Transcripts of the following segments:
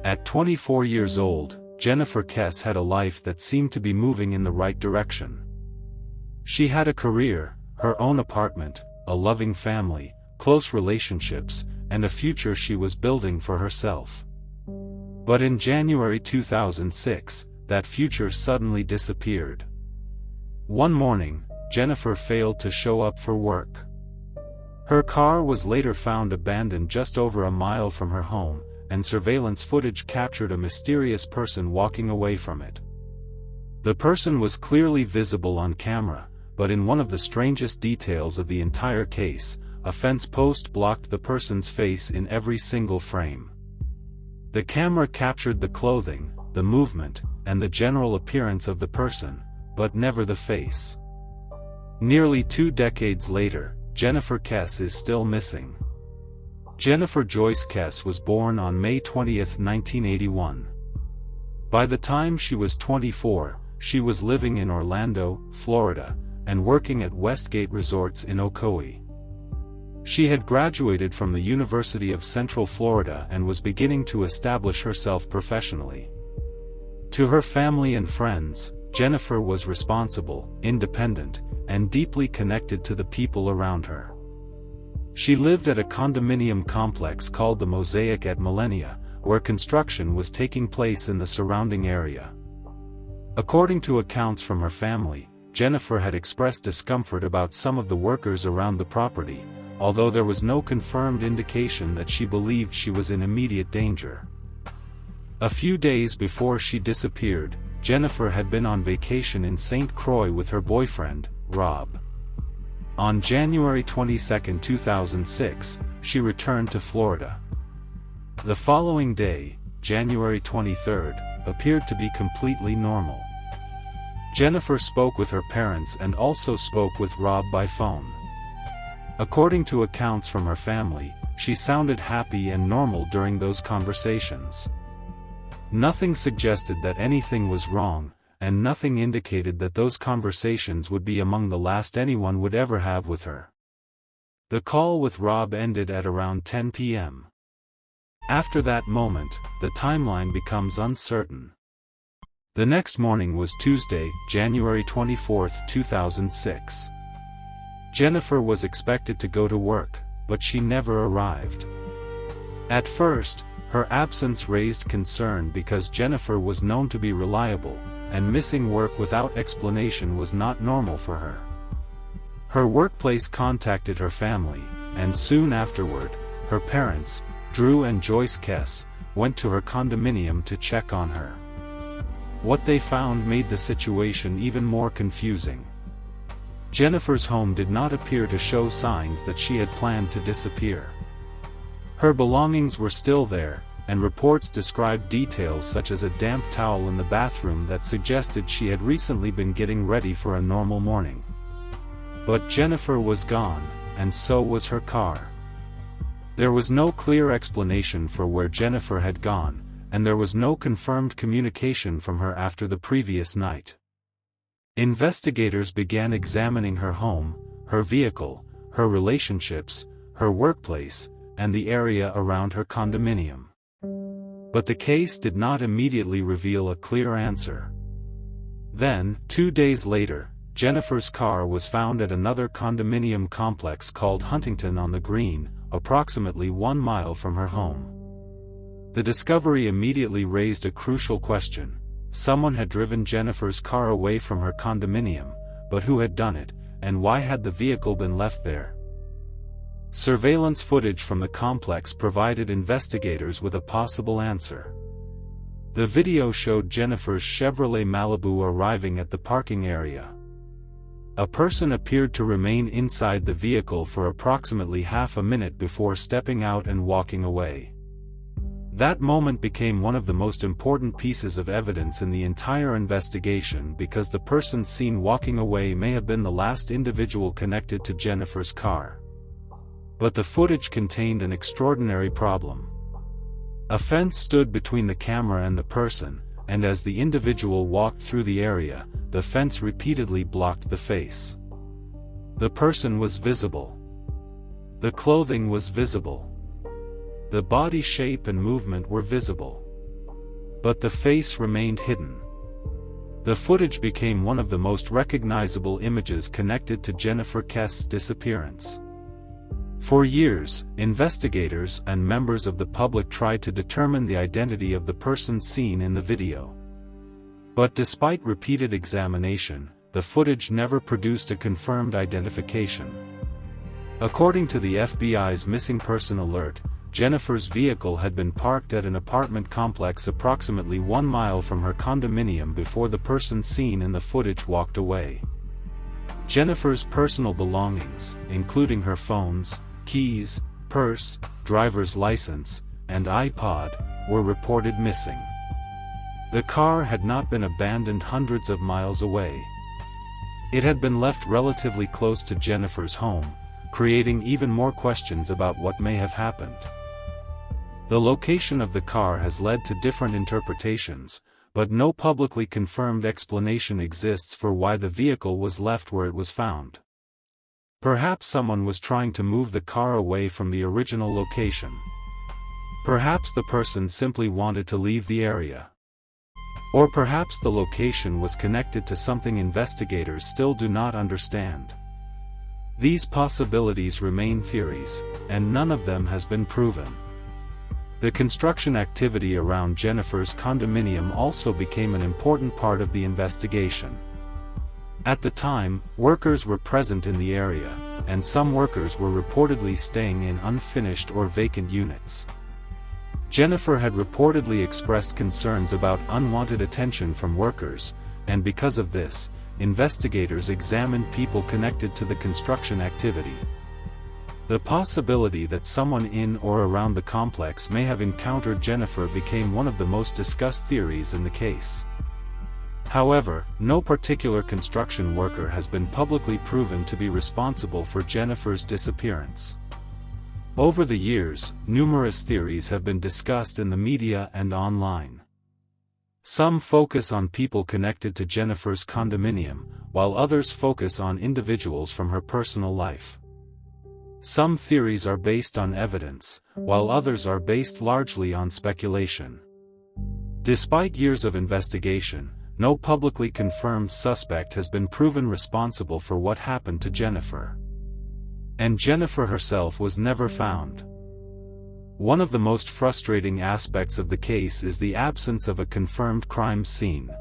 At 24 years old, Jennifer Kesse had a life that seemed to be moving in the right direction. She had a career, her own apartment, a loving family, close relationships, and a future she was building for herself. But in January 2006, that future suddenly disappeared. One morning, Jennifer failed to show up for work. Her car was later found abandoned just over a mile from her home, and surveillance footage captured a mysterious person walking away from it. The person was clearly visible on camera, but in one of the strangest details of the entire case, a fence post blocked the person's face in every single frame. The camera captured the clothing, the movement, and the general appearance of the person, but never the face. Nearly 2 decades later, Jennifer Kesse is still missing. Jennifer Joyce Kesse was born on May 20, 1981. By the time she was 24, she was living in Orlando, Florida, and working at Westgate Resorts in Ocoee. She had graduated from the University of Central Florida and was beginning to establish herself professionally. To her family and friends, Jennifer was responsible, independent, and deeply connected to the people around her. She lived at a condominium complex called the Mosaic at Millenia, where construction was taking place in the surrounding area. According to accounts from her family, Jennifer had expressed discomfort about some of the workers around the property, although there was no confirmed indication that she believed she was in immediate danger. A few days before she disappeared, Jennifer had been on vacation in St. Croix with her boyfriend, Rob. On January 22, 2006, she returned to Florida. The following day, January 23, appeared to be completely normal. Jennifer spoke with her parents and also spoke with Rob by phone. According to accounts from her family, she sounded happy and normal during those conversations. Nothing suggested that anything was wrong, and nothing indicated that those conversations would be among the last anyone would ever have with her. The call with Rob ended at around 10 p.m. After that moment, the timeline becomes uncertain. The next morning was Tuesday, January 24, 2006. Jennifer was expected to go to work, but she never arrived. At first, her absence raised concern because Jennifer was known to be reliable, and missing work without explanation was not normal for her. Her workplace contacted her family, and soon afterward, her parents, Drew and Joyce Kesse, went to her condominium to check on her. What they found made the situation even more confusing. Jennifer's home did not appear to show signs that she had planned to disappear. Her belongings were still there, and reports described details such as a damp towel in the bathroom that suggested she had recently been getting ready for a normal morning. But Jennifer was gone, and so was her car. There was no clear explanation for where Jennifer had gone, and there was no confirmed communication from her after the previous night. Investigators began examining her home, her vehicle, her relationships, her workplace, and the area around her condominium. But the case did not immediately reveal a clear answer. Then, 2 days later, Jennifer's car was found at another condominium complex called Huntington on the Green, approximately 1 mile from her home. The discovery immediately raised a crucial question. Someone had driven Jennifer's car away from her condominium, but who had done it, and why had the vehicle been left there? Surveillance footage from the complex provided investigators with a possible answer. The video showed Jennifer's Chevrolet Malibu arriving at the parking area. A person appeared to remain inside the vehicle for approximately half a minute before stepping out and walking away. That moment became one of the most important pieces of evidence in the entire investigation because the person seen walking away may have been the last individual connected to Jennifer's car. But the footage contained an extraordinary problem. A fence stood between the camera and the person, and as the individual walked through the area, the fence repeatedly blocked the face. The person was visible. The clothing was visible. The body shape and movement were visible. but the face remained hidden. The footage became one of the most recognizable images connected to Jennifer Kesse's disappearance. For years, investigators and members of the public tried to determine the identity of the person seen in the video. But despite repeated examination, the footage never produced a confirmed identification. According to the FBI's missing person alert, Jennifer's vehicle had been parked at an apartment complex approximately 1 mile from her condominium before the person seen in the footage walked away. Jennifer's personal belongings, including her phones, keys, purse, driver's license, and iPod, were reported missing. The car had not been abandoned hundreds of miles away. It had been left relatively close to Jennifer's home, creating even more questions about what may have happened. The location of the car has led to different interpretations, but no publicly confirmed explanation exists for why the vehicle was left where it was found. Perhaps someone was trying to move the car away from the original location. Perhaps the person simply wanted to leave the area. Or perhaps the location was connected to something investigators still do not understand. These possibilities remain theories, and none of them has been proven. The construction activity around Jennifer's condominium also became an important part of the investigation. At the time, workers were present in the area, and some workers were reportedly staying in unfinished or vacant units. Jennifer had reportedly expressed concerns about unwanted attention from workers, and because of this, investigators examined people connected to the construction activity. The possibility that someone in or around the complex may have encountered Jennifer became one of the most discussed theories in the case. However, no particular construction worker has been publicly proven to be responsible for Jennifer's disappearance. Over the years, numerous theories have been discussed in the media and online. Some focus on people connected to Jennifer's condominium, while others focus on individuals from her personal life. Some theories are based on evidence, while others are based largely on speculation. Despite years of investigation, no publicly confirmed suspect has been proven responsible for what happened to Jennifer. And Jennifer herself was never found. One of the most frustrating aspects of the case is the absence of a confirmed crime scene.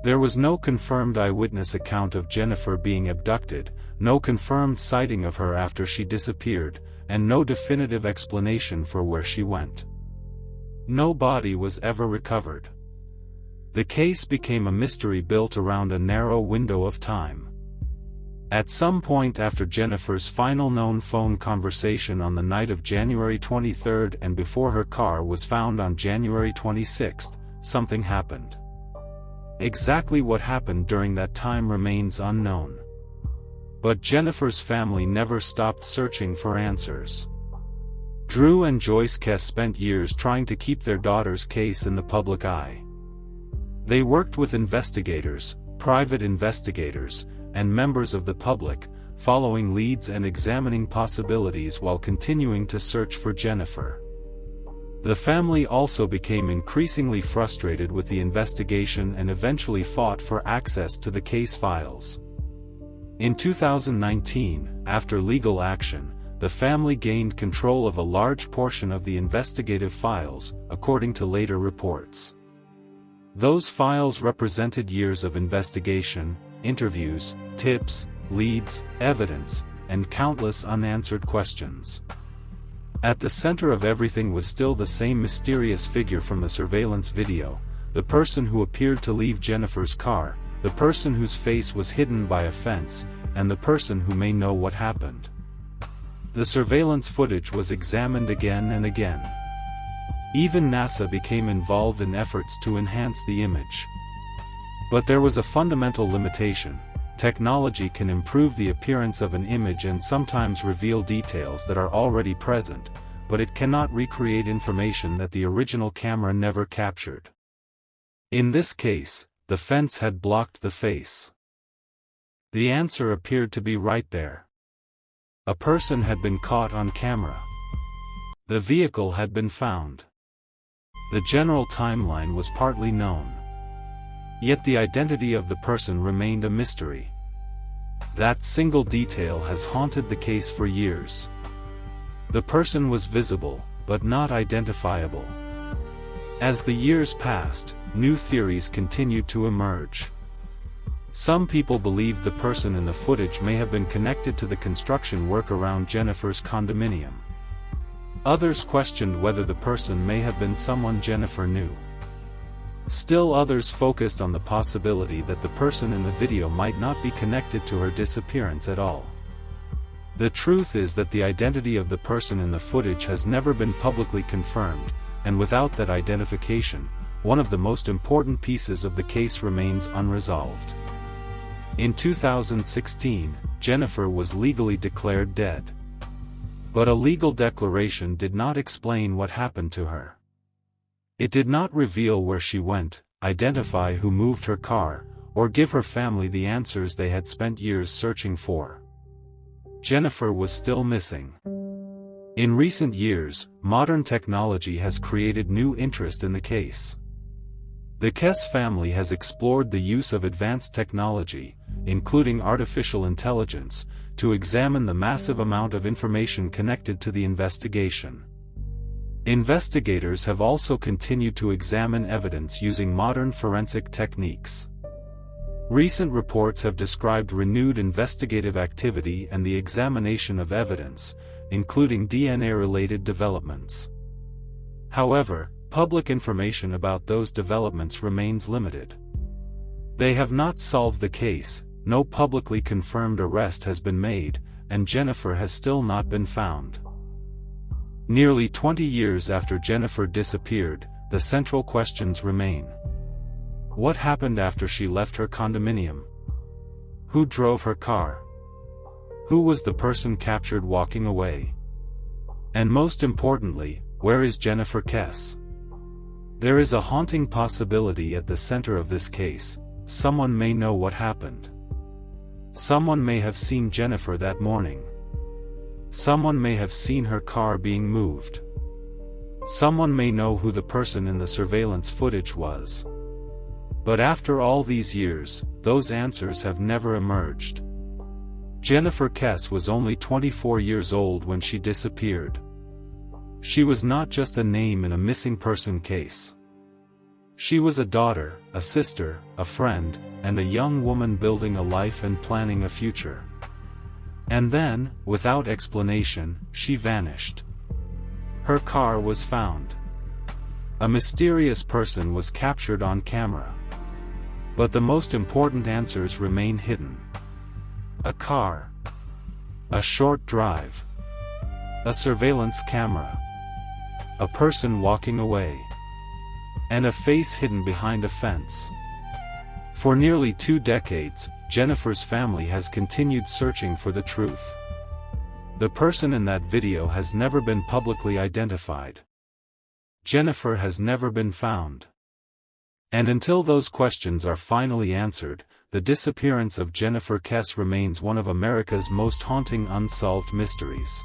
There was no confirmed eyewitness account of Jennifer being abducted, no confirmed sighting of her after she disappeared, and no definitive explanation for where she went. No body was ever recovered. The case became a mystery built around a narrow window of time. At some point after Jennifer's final known phone conversation on the night of January 23 and before her car was found on January 26, something happened. Exactly what happened during that time remains unknown. But Jennifer's family never stopped searching for answers. Drew and Joyce Kesse spent years trying to keep their daughter's case in the public eye. They worked with investigators, private investigators, and members of the public, following leads and examining possibilities while continuing to search for Jennifer. The family also became increasingly frustrated with the investigation and eventually fought for access to the case files. In 2019, after legal action, the family gained control of a large portion of the investigative files, according to later reports. Those files represented years of investigation, interviews, tips, leads, evidence, and countless unanswered questions. At the center of everything was still the same mysterious figure from the surveillance video, the person who appeared to leave Jennifer's car, the person whose face was hidden by a fence, and the person who may know what happened. The surveillance footage was examined again and again. Even NASA became involved in efforts to enhance the image. But there was a fundamental limitation. Technology can improve the appearance of an image and sometimes reveal details that are already present, but it cannot recreate information that the original camera never captured. In this case, the fence had blocked the face. The answer appeared to be right there. A person had been caught on camera. The vehicle had been found. The general timeline was partly known. Yet the identity of the person remained a mystery. That single detail has haunted the case for years. The person was visible, but not identifiable. As the years passed, new theories continued to emerge. Some people believed the person in the footage may have been connected to the construction work around Jennifer's condominium. Others questioned whether the person may have been someone Jennifer knew. Still others focused on the possibility that the person in the video might not be connected to her disappearance at all. The truth is that the identity of the person in the footage has never been publicly confirmed, and without that identification, one of the most important pieces of the case remains unresolved. In 2016, Jennifer was legally declared dead. But a legal declaration did not explain what happened to her. It did not reveal where she went, identify who moved her car, or give her family the answers they had spent years searching for. Jennifer was still missing. In recent years, modern technology has created new interest in the case. The Kesse family has explored the use of advanced technology, including artificial intelligence, to examine the massive amount of information connected to the investigation. Investigators have also continued to examine evidence using modern forensic techniques. Recent reports have described renewed investigative activity and the examination of evidence, including DNA-related developments. However, public information about those developments remains limited. They have not solved the case, no publicly confirmed arrest has been made, and Jennifer has still not been found. Nearly 20 years after Jennifer disappeared, the central questions remain. What happened after she left her condominium? Who drove her car? Who was the person captured walking away? And most importantly, where is Jennifer Kesse? There is a haunting possibility at the center of this case. Someone may know what happened. Someone may have seen Jennifer that morning. Someone may have seen her car being moved. Someone may know who the person in the surveillance footage was. But after all these years, those answers have never emerged. Jennifer Kesse was only 24 years old when she disappeared. She was not just a name in a missing person case. She was a daughter, a sister, a friend, and a young woman building a life and planning a future. And then, without explanation, she vanished. Her car was found. A mysterious person was captured on camera. But the most important answers remain hidden. A car. A short drive. A surveillance camera. A person walking away. And a face hidden behind a fence. For nearly 2 decades, Jennifer's family has continued searching for the truth. The person in that video has never been publicly identified. Jennifer has never been found. And until those questions are finally answered, the disappearance of Jennifer Kesse remains one of America's most haunting unsolved mysteries.